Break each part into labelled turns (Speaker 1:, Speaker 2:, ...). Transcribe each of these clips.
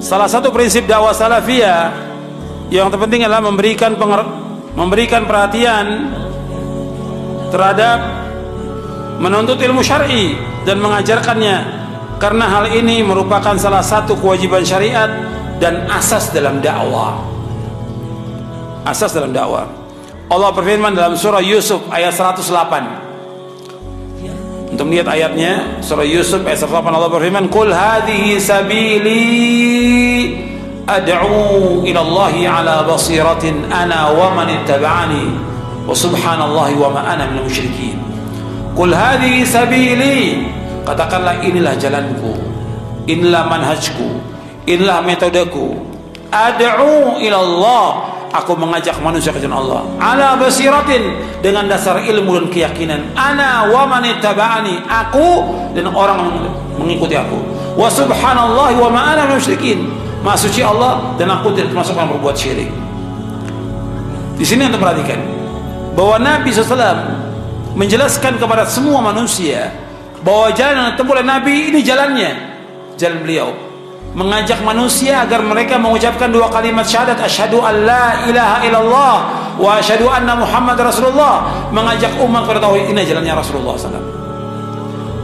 Speaker 1: Salah satu prinsip dakwah salafiyah yang terpenting adalah memberikan perhatian terhadap menuntut ilmu syar'i dan mengajarkannya, karena hal ini merupakan salah satu kewajiban syariat dan asas dalam dakwah. Asas dalam dakwah. Allah berfirman dalam surah Yusuf ayat 108. Untuk melihat ayatnya, surah Yusuf ayat 108, Allah berfirman, "Qul hadhihi sabili ad'u ila Allahi ala basiratin ana wa man ittaba'ani wa subhanallahi wa ma ana minal musyrikin." Qul hadhihi sabili, katakanlah inilah jalanku, inilah manhajku, inilah metodeku. Ad'u ila Allah, aku mengajak manusia ke jalan Allah. Ala basiratin, dengan dasar ilmu dan keyakinan. Ana wa man ittaba'ani, aku dan orang yang mengikuti aku. Wa subhanallahi wa ma ana minal musyrikin, Maha suci Allah dan aku tidak termasuk orang berbuat syirik. Di sini Anda perhatikan bahwa Nabi SAW menjelaskan kepada semua manusia bahwa jalan yang ditempuh oleh Nabi ini jalannya, jalan beliau, mengajak manusia agar mereka mengucapkan dua kalimat syahadat, asyhadu an la ilaha illallah wa asyhadu anna Muhammad Rasulullah, mengajak umat kepada tauhid. Ini jalannya Rasulullah SAW.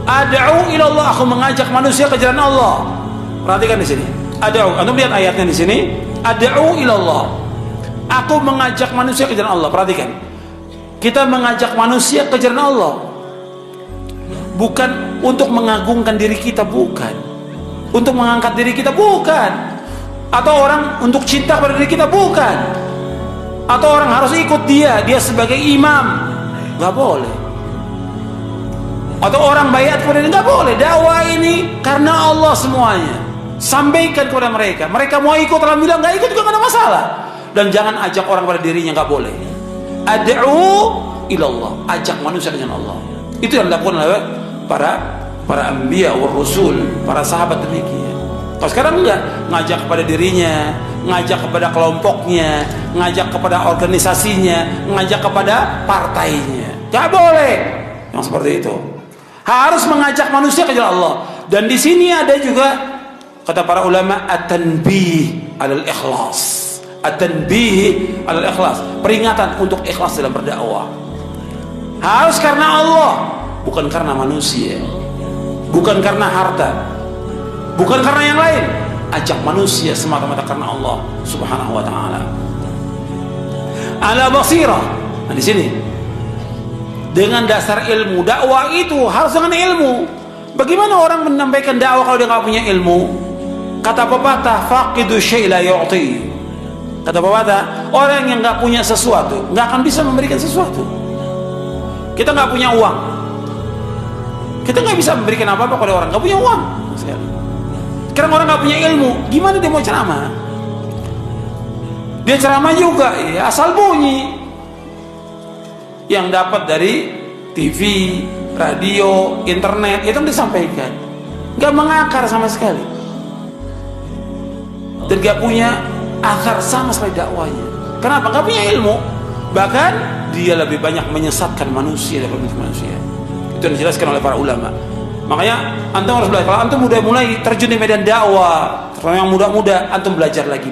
Speaker 1: Ad'u ilallah, aku mengajak manusia ke jalan Allah. Perhatikan di sini. Ad'u, Anda lihat ayatnya di sini. Ad'u ilallah, aku mengajak manusia ke jalan Allah. Perhatikan. Kita mengajak manusia ke jalan Allah bukan untuk mengagungkan diri kita, bukan untuk mengangkat diri kita, bukan, atau orang untuk cinta pada diri kita, bukan, atau orang harus ikut dia sebagai imam, nggak boleh, atau orang bayat kepada dia, nggak boleh. Dakwah ini karena Allah semuanya, sampaikan kepada mereka. Mereka mau ikut, alhamdulillah, nggak ikut juga nggak ada masalah. Dan jangan ajak orang pada dirinya, nggak boleh. Ad'u ilallah, ajak manusia ke jalan Allah. Itu yang dilakukan oleh para anbiya wa rasul, para sahabat demikian. Kalau sekarang enggak, ngajak kepada dirinya, ngajak kepada kelompoknya, ngajak kepada organisasinya, ngajak kepada partainya. Enggak boleh yang seperti itu. Harus mengajak manusia ke jalan Allah. Dan di sini ada juga kata para ulama at-tanbih 'alal ikhlas. At-tanbih 'alal ikhlas, peringatan untuk ikhlas dalam berdakwah. Harus karena Allah, bukan karena manusia, bukan karena harta, bukan karena yang lain. Ajak manusia semata-mata karena Allah Subhanahu wa taala. Ala basirah. Nah, di sini dengan dasar ilmu. Dakwah itu harus dengan ilmu. Bagaimana orang menyampaikan dakwah kalau dia nggak punya ilmu? Kata pepatah, faqidu syai' la yu'ti. Kata pepatah, orang yang nggak punya sesuatu nggak akan bisa memberikan sesuatu. Kita nggak punya uang, kita nggak bisa memberikan apa-apa pada orang nggak punya uang. Sekarang orang nggak punya ilmu, gimana dia mau ceramah? Dia ceramah juga ya asal bunyi. Yang dapat dari TV, radio, internet itu disampaikan, nggak mengakar sama sekali, dan nggak punya akar sama sekali dakwanya. Kenapa? Nggak punya ilmu. Bahkan dia lebih banyak menyesatkan manusia daripada manusia. Itu yang dijelaskan oleh para ulama. Makanya antum harus belajar. Kalau antum udah mulai terjun di medan dakwah, terutama yang muda-muda, antum belajar lagi.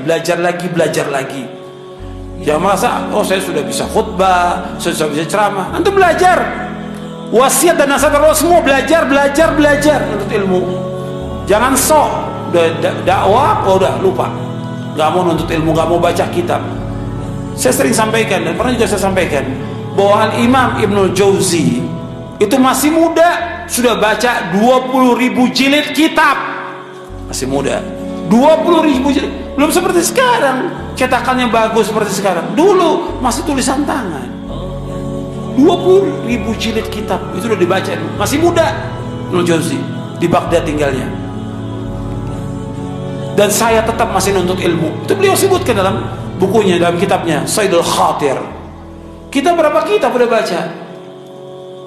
Speaker 1: Jangan merasa, oh saya sudah bisa khutbah, saya sudah bisa ceramah. Antum belajar. Wasiat dan nasihat Rasul, semua belajar untuk ilmu. Jangan sok dakwah, oh udah lupa. Gak mau nuntut ilmu, gak mau baca kitab. Saya sering sampaikan, dan pernah juga saya sampaikan, bahwa Al-Imam Ibnul Jauzi itu masih muda, sudah baca 20.000 jilid kitab. Masih muda, 20.000 jilid. Belum seperti sekarang, cetakannya bagus seperti sekarang. Dulu masih tulisan tangan. 20.000 jilid kitab, itu sudah dibaca. Masih muda Ibnul Jauzi, di Baghdad tinggalnya. Dan saya tetap masih nuntut ilmu. Itu beliau sebutkan dalam bukunya, dalam kitabnya Saidul Khatir. Kita berapa kitab udah baca?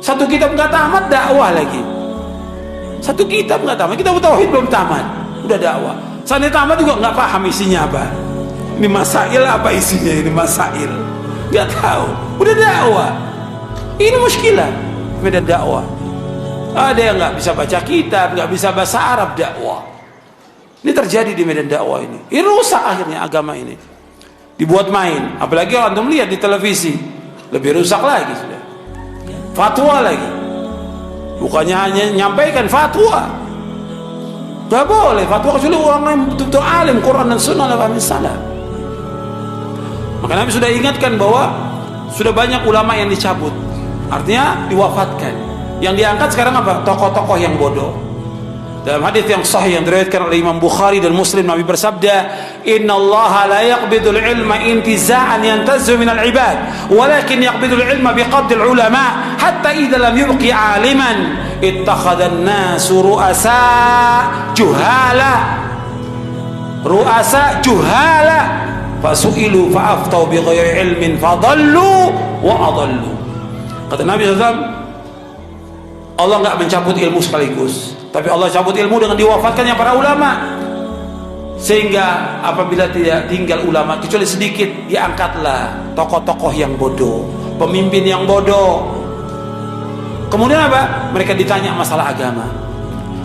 Speaker 1: Satu kitab nggak tamat, dakwah lagi. Satu kitab nggak tamat, kitab tauhid belum tamat, udah dakwah. Sampai tamat juga nggak paham isinya apa. Ini masail apa isinya? Ini masail nggak tahu, udah dakwah. Ini muskilah medan dakwah. Ada yang nggak bisa baca kitab, nggak bisa bahasa Arab, dakwah. Ini terjadi di medan dakwah ini. Ini rusak akhirnya agama ini. Dibuat main. Apalagi kalau antum lihat di televisi, lebih rusak lagi sudah. Fatwa lagi. Bukannya hanya nyampaikan fatwa. Gak boleh fatwa kecuali orang yang betul-betul alim Quran dan Sunnah al salaf. Maka Nabi sudah ingatkan bahwa sudah banyak ulama yang dicabut, artinya diwafatkan. Yang diangkat sekarang apa? Tokoh-tokoh yang bodoh. Dalam hadis yang sahih yang diriwayatkan oleh Imam Bukhari dan Muslim, Nabi bersabda, "Innallaha la yaqbidul ilma intiza'an yantazzu minal ibad, walakin yaqbidul ilma biqabdil ulama, hatta idza lam yubqi 'aliman ittakhadhan nasu ru'asa juhala fasu'ilu fa'aftau bighairi ilmin fadallu wa adallu." Kata Nabi SAW, Allah enggak mencabut ilmu sekaligus, tapi Allah cabut ilmu dengan diwafatkannya para ulama. Sehingga apabila tidak tinggal ulama kecuali sedikit, diangkatlah tokoh-tokoh yang bodoh, pemimpin yang bodoh. Kemudian apa? Mereka ditanya masalah agama,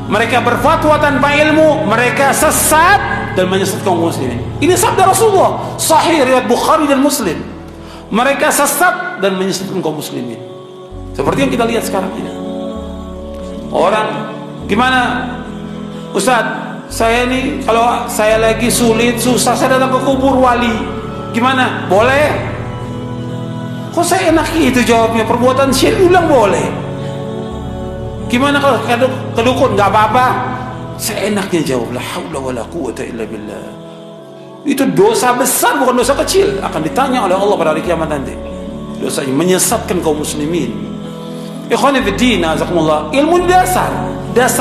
Speaker 1: mereka berfatwa tanpa ilmu, mereka sesat dan menyesatkan kaum muslimin. Ini sabda Rasulullah, sahih riwayat Bukhari dan Muslim. Mereka sesat dan menyesatkan kaum muslimin. Seperti yang kita lihat sekarang ini. Orang gimana, Ustaz, saya ini kalau saya lagi sulit, susah, saya datang ke kubur wali, gimana? Boleh? Kok saya enak itu jawabnya? Perbuatan syirik ulang boleh. Gimana kalau ke dukun? Gak apa-apa. Saya enaknya jawab, la haula wala quwwata illa billah. Itu dosa besar, bukan dosa kecil. Akan ditanya oleh Allah pada hari kiamat nanti. Dosanya menyesatkan kaum muslimin. Ikhwani fiddin, azakumullah. Ilmu dasar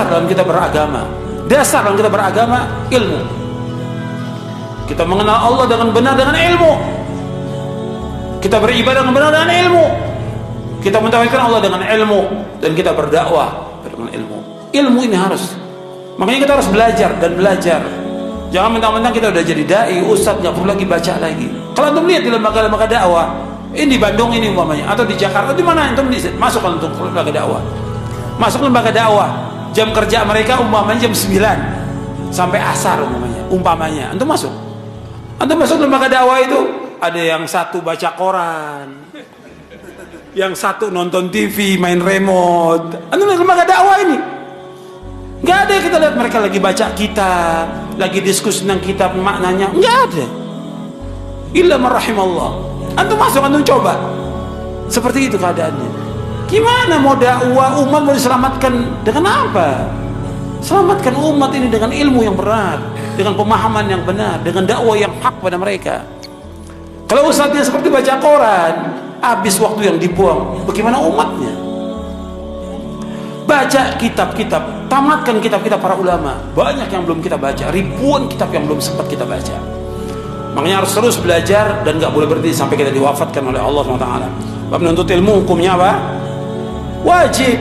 Speaker 1: dalam kita beragama. Dasar dalam kita beragama ilmu. Kita mengenal Allah dengan benar dengan ilmu. Kita beribadah dengan benar dengan ilmu. Kita mentauhidkan Allah dengan ilmu, dan kita berdakwah dengan ilmu. Ilmu ini harus. Makanya kita harus belajar dan belajar. Jangan mentang-mentang kita udah jadi dai, ustaz, nggak perlu lagi baca lagi. Kalau antum lihat di lembaga-lembaga dakwah, ini di Bandung ini umpamanya, atau di Jakarta, di mana antum masuk untuk lembaga dakwah. Masuk lembaga dakwah, jam kerja mereka umpamanya jam 9 sampai asar umpamanya. Antum masuk lembaga dakwah itu, ada yang satu baca koran, yang satu nonton TV, main remote. Antum lembaga dakwah ini nggak ada. Kita lihat mereka lagi baca kitab, lagi diskusi tentang kitab, maknanya nggak ada. Illa man rahimallah. Antum masuk, antum coba. Seperti itu keadaannya. Gimana mau dakwah umat, mau diselamatkan dengan apa? Selamatkan umat ini dengan ilmu yang benar, dengan pemahaman yang benar, dengan dakwah yang hak pada mereka. Kalau ustadznya seperti baca koran, habis waktu yang dibuang, bagaimana umatnya? Baca kitab-kitab, tamatkan kitab-kitab para ulama. Banyak yang belum kita baca, ribuan kitab yang belum sempat kita baca. Makanya harus terus belajar dan gak boleh berhenti sampai kita diwafatkan oleh Allah SWT. Menuntut ilmu hukumnya apa? Wajib.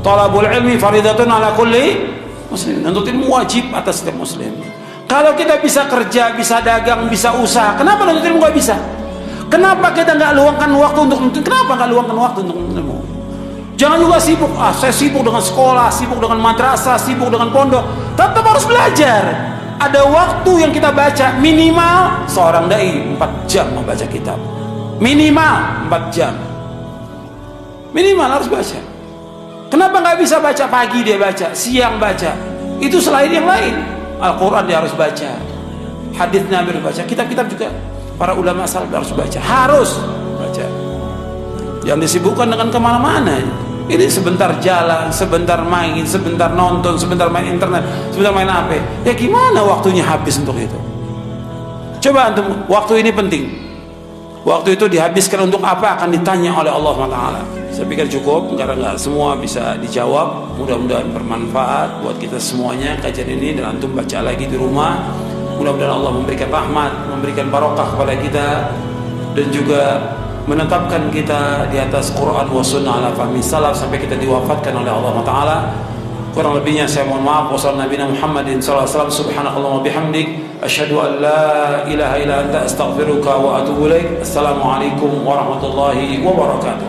Speaker 1: Talabul ilmi faridatun ala kulli muslim. Menuntut ilmu wajib atas setiap muslim. Kalau kita bisa kerja, bisa dagang, bisa usaha, kenapa menuntut ilmu gak bisa? Kenapa kita gak luangkan waktu untuk menuntut? Kenapa gak luangkan waktu untuk menuntut ilmu? Jangan juga sibuk, saya sibuk dengan sekolah, sibuk dengan madrasah, sibuk dengan pondok. Tetap harus belajar. Ada waktu yang kita baca, minimal seorang dai 4 jam membaca kitab. Minimal 4 jam. Minimal harus baca. Kenapa nggak bisa baca pagi dia baca, siang baca? Itu selain yang lain. Al-Quran dia harus baca, hadits Nabi harus baca, kitab-kitab juga para ulama salaf harus baca. Harus baca. Jangan disibukkan dengan kemana-mana. Ini sebentar jalan, sebentar main, sebentar nonton, sebentar main internet, sebentar main HP. Ya gimana waktunya habis untuk itu? Coba antum, waktu ini penting. Waktu itu dihabiskan untuk apa akan ditanya oleh Allah SWT. Saya pikir cukup, karena nggak semua bisa dijawab. Mudah-mudahan bermanfaat buat kita semuanya kajian ini, dan antum baca lagi di rumah. Mudah-mudahan Allah memberikan rahmat, memberikan barokah kepada kita, dan juga menetapkan kita di atas Quran wa sunnah ala fahmi salaf sampai kita diwafatkan oleh Allah Ta'ala. Kurang lebihnya saya mohon maaf. Wassalamualaikum Muhammadin sallallahu alaihi wasallam. Subhanakallahumma bihamdik asyhadu an la ilaha illa anta astaghfiruka wa atubu ilaik. Assalamualaikum warahmatullahi wabarakatuh.